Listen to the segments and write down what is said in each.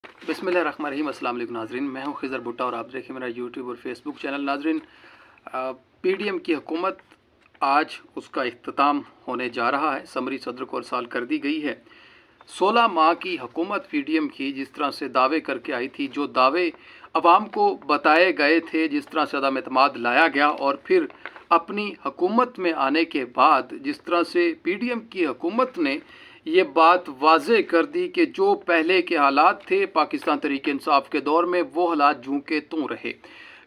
बिस्मिल्लाहिर्रहमानिर्रहीम। अस्सलाम वालेकुम नाजरीन, मैं हूं खिज़र भुट्टा और आप देखें मेरा यूट्यूब और फेसबुक चैनल। नाजरीन, पीडीएम की हुकूमत आज उसका इख्तिताम होने जा रहा है। समरी सदर को अरसाल कर दी गई है। 16 माह की हुकूमत पीडीएम की जिस तरह से दावे करके आई थी, जो दावे अवाम को बताए गए थे, जिस तरह से अदम एतमाद लाया गया और फिर अपनी हुकूमत में आने के बाद जिस तरह से पीडीएम की हुकूमत ने ये बात वाज़े कर दी कि जो पहले के हालात थे पाकिस्तान तहरीक इंसाफ के दौर में, वो हालात जूं के त्यों रहे।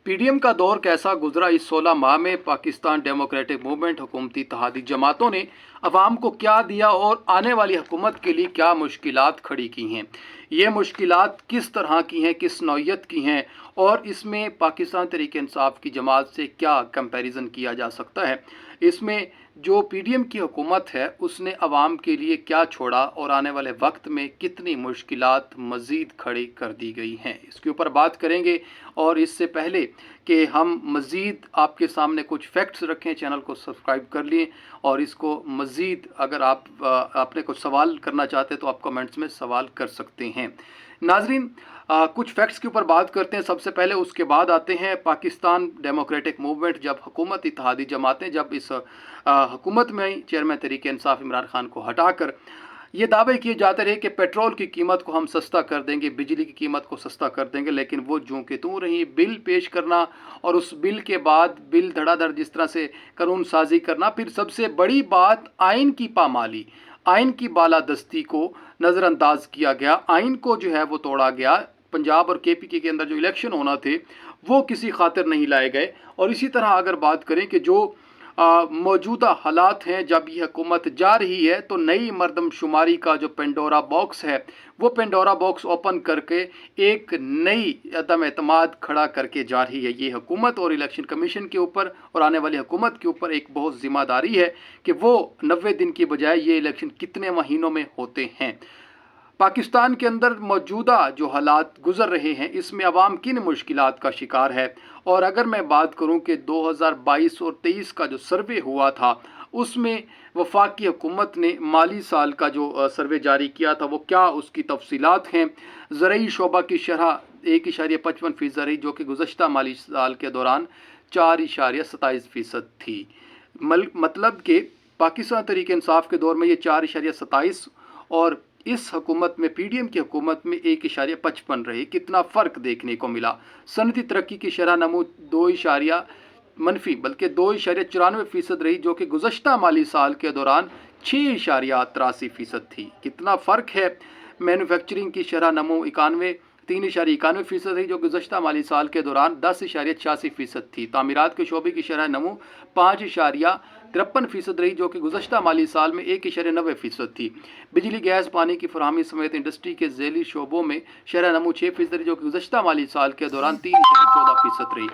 पीडीएम का दौर कैसा गुजरा इस 16 माह में, पाकिस्तान डेमोक्रेटिक मूवमेंट, हुकूमती इत्तेहादी जमातों ने अवाम को क्या दिया और आने वाली हुकूमत के लिए क्या मुश्किलात खड़ी की हैं, ये मुश्किलात किस तरह की हैं, किस नौइयत की हैं और इसमें पाकिस्तान तहरीक इंसाफ की जमात से क्या कंपैरिजन किया जा सकता है। इसमें जो पीडीएम की हुकूमत है उसने अवाम के लिए क्या छोड़ा और आने वाले वक्त में कितनी मुश्किलात मज़ीद खड़ी कर दी गई हैं, इसके ऊपर बात करेंगे। और इससे पहले कि हम मज़ीद आपके सामने कुछ फैक्ट्स रखें, चैनल को सब्सक्राइब कर लिए और इसको मज़ीद अगर आपने कुछ सवाल करना चाहते हैं तो आप कमेंट्स में सवाल कर सकते हैं। नाजरीन, कुछ फैक्ट्स के ऊपर बात करते हैं सबसे पहले, उसके बाद आते हैं पाकिस्तान डेमोक्रेटिक मूवमेंट, जब हुकूमत इत्तेहादी जमातें जब इस हुकूमत में चेयरमैन तहरीक इंसाफ इमरान खान को हटाकर ये दावे किए जाते रहे कि पेट्रोल की कीमत को हम सस्ता कर देंगे, बिजली की कीमत को सस्ता कर देंगे, लेकिन वो जूं के त्यों रही। बिल पेश करना और उस बिल के बाद बिल धड़ाधड़ जिस तरह से कानून साजी करना, फिर सबसे बड़ी बात आइन की पामाली, आइन की बालादस्ती को नज़रअंदाज किया गया, आइन को जो है वो तोड़ा गया। पंजाब और केपीके के अंदर जो इलेक्शन होना थे वो किसी खातिर नहीं लाए गए। और इसी तरह अगर बात करें कि जो मौजूदा हालात हैं, जब ये हुकूमत जा रही है तो नई मरदमशुमारी का जो पेंडोरा बॉक्स है वो पेंडोरा बॉक्स ओपन करके एक नई अदम एतमाद खड़ा करके जा रही है ये हुकूमत। और इलेक्शन कमीशन के ऊपर और आने वाली हुकूमत के ऊपर एक बहुत ज़िम्मेदारी है कि वो 90 दिन की बजाय ये इलेक्शन कितने महीनों में होते हैं। पाकिस्तान के अंदर मौजूदा जो हालात गुजर रहे हैं इसमें अवाम किन मुश्किलात का शिकार है। और अगर मैं बात करूं कि 2022 और 23 का जो सर्वे हुआ था उसमें वफाकी हुकूमत ने माली साल का जो सर्वे जारी किया था वो क्या उसकी तफसीलात हैं। ज़रई शोबा की शरह 1.55% रही, जो कि गुज़श्ता माली साल के दौरान 4.27% थी। मतलब कि पाकिस्तान तहरीक इंसाफ के दौर में ये 4.27 और इस हुकूमत में पीडीएम की हुकूमत में 1.55 रही। कितना फ़र्क देखने को मिला। सनती तरक्की की शरह नमू 2 मनफी बल्कि 2.94% रही, जो कि गुज़श्ता माली साल के दौरान 6.83% थी। कितना फ़र्क है। मैन्युफैक्चरिंग की शरह नमू 3.91% रही, जो गुज़श्ता माली साल के दौरान 10.86% थी। तामीरात के शोबे की शरह नमू 5.53% रही, जो कि गुज़श्ता माली साल में 1.90% थी। बिजली, गैस, पानी की फरहमी समेत इंडस्ट्री के झैली शोबों में शरह नमू 6% रही, जो कि गुज़श्ता माली साल के दौरान 3.14% रही।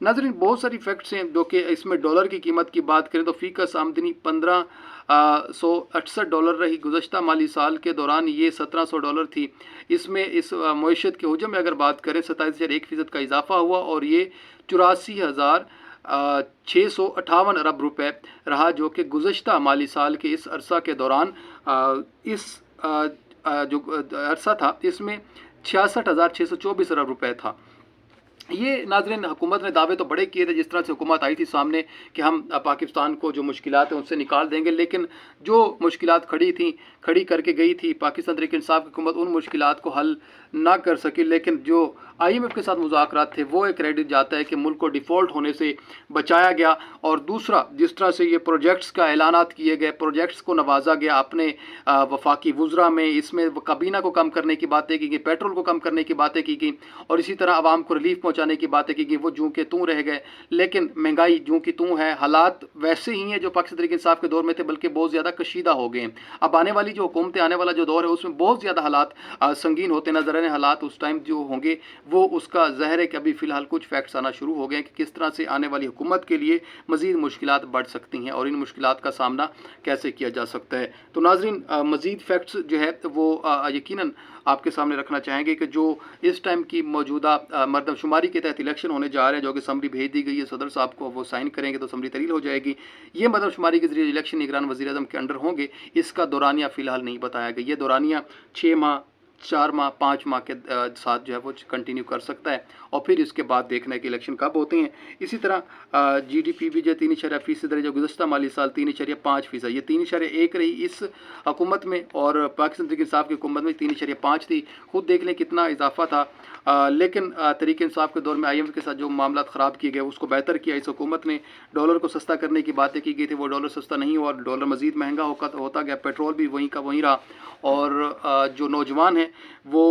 नाज़रीन, बहुत सारी फैक्ट्स हैं जो कि इसमें डॉलर की कीमत की बात करें तो फ़ीकस आमदनी $1568 रही। गुज़श्ता माली साल के दौरान ये $1700 थी। इसमें इस मईशत के हजम में अगर बात करें 27.1% का इजाफा हुआ और ये 84,658 अरब रुपए रहा, जो कि गुज़श्ता माली साल के इस अरसा के दौरान जो अरसा था इसमें 66,624 अरब रुपए था। ये नाज़रीन हुकूमत ने दावे तो बड़े किए थे, जिस तरह से हुकूमत आई थी सामने कि हम पाकिस्तान को जो मुश्किलात हैं उनसे निकाल देंगे, लेकिन जो मुश्किलात खड़ी करके गई थी पाकिस्तान तहरीक इंसाफ की हुकूमत उन मुश्किलात को हल ना कर सकी। लेकिन जो IMF के साथ मुज़ाकरात थे वो एक क्रेडिट जाता है कि मुल्क को डिफ़ॉल्ट होने से बचाया गया। और दूसरा, जिस तरह से ये प्रोजेक्ट्स का ऐलानात किए गए, प्रोजेक्ट्स को नवाजा गया अपने वफाकी वुज़रा में, इसमें काबीना को कम करने की बातें की गई, पेट्रोल को कम करने की बातें की गई और इसी तरह आवाम को रिलीफ पहुँचाने की बातें की गई, वो जूं के तूं रह गए। लेकिन महंगाई जूं की तूं है, हालात वैसे ही हैं जो पाकिस्तान तहरीक इंसाफ के दौर में थे, बल्कि बहुत ज़्यादा कशीदा हो गए हैं। अब आने वाली जो हुकूमतें, आने वाला जो दौर है उसमें बहुत ज़्यादा हालात संगीन होते नजर आने। हालात उस टाइम जो होंगे वो उसका ज़हर है कि अभी फ़िलहाल कुछ फैक्ट्स आना शुरू हो गए हैं कि किस तरह से आने वाली हुकूमत के लिए मज़ीद मुश्किलात बढ़ सकती हैं और इन मुश्किलात का सामना कैसे किया जा सकता है। तो नाज़रीन, मज़ीद फैक्ट्स जो है वो यकीनन आपके सामने रखना चाहेंगे कि जो इस टाइम की मौजूदा मरदमशुमारी के तहत इलेक्शन होने जा रहे हैं, जो कि समरी भेज दी गई है सदर साहब को, वो साइन करेंगे तो समरी तरील हो जाएगी। ये मरदमशुमारी के जरिए इलेक्शन निगरान वज़ीर-ए-आज़म के अंडर होंगे, इसका दौरानिया फ़िलहाल नहीं बताया गया। ये दौरानिया 6 माह 4 माह 5 माह के साथ जो है वो कंटिन्यू कर सकता है, और फिर इसके बाद देखना है कि इलेक्शन कब होते हैं। इसी तरह GDP भी जो 3.8% रही, जो गुज़श्ता माली साल 3.5% ये 3.1 रही इस हुकूमत में, और पाकिस्तान तहरीक इंसाफ की हुकूमत में 3.5 थी। खुद देख लें कितना इजाफा था। लेकिन तहरीक इंसाफ के दौर में IMF के साथ जो मामला ख़राब किए गए उसको बेहतर किया इस हुकूमत ने। डॉलर को सस्ता करने की बातें की गई थी, वो डॉलर सस्ता नहीं हुआ, डॉलर मज़ीद महंगा होता गया, पेट्रोल भी वहीं का वहीं रहा, और जो नौजवान हैं वो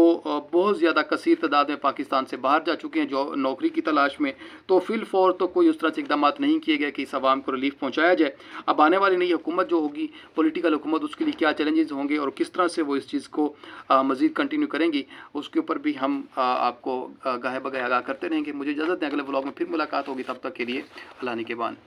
बहुत ज़्यादा कसीर तादाद में पाकिस्तान से बाहर जा चुके हैं जो नौकरी की तलाश में। तो फिलफौर तो कोई उस तरह से इकदाम नहीं किए गए कि इस आवाम को रिलीफ पहुँचाया जाए। अब आने वाली नई हुकूमत जो होगी, पॉलिटिकल हुकूमत, उसके लिए क्या चैलेंजेस होंगे और किस तरह से वो इस चीज़ को मज़ीद कंटिन्यू करेंगी, उसके ऊपर भी हम आपको गाहे बगाहे आगाह करते रहेंगे। मुझे इजाज़त दें, अगले व्लॉग में फिर मुलाकात होगी, तब तक के लिए अल्लाह निगहबान।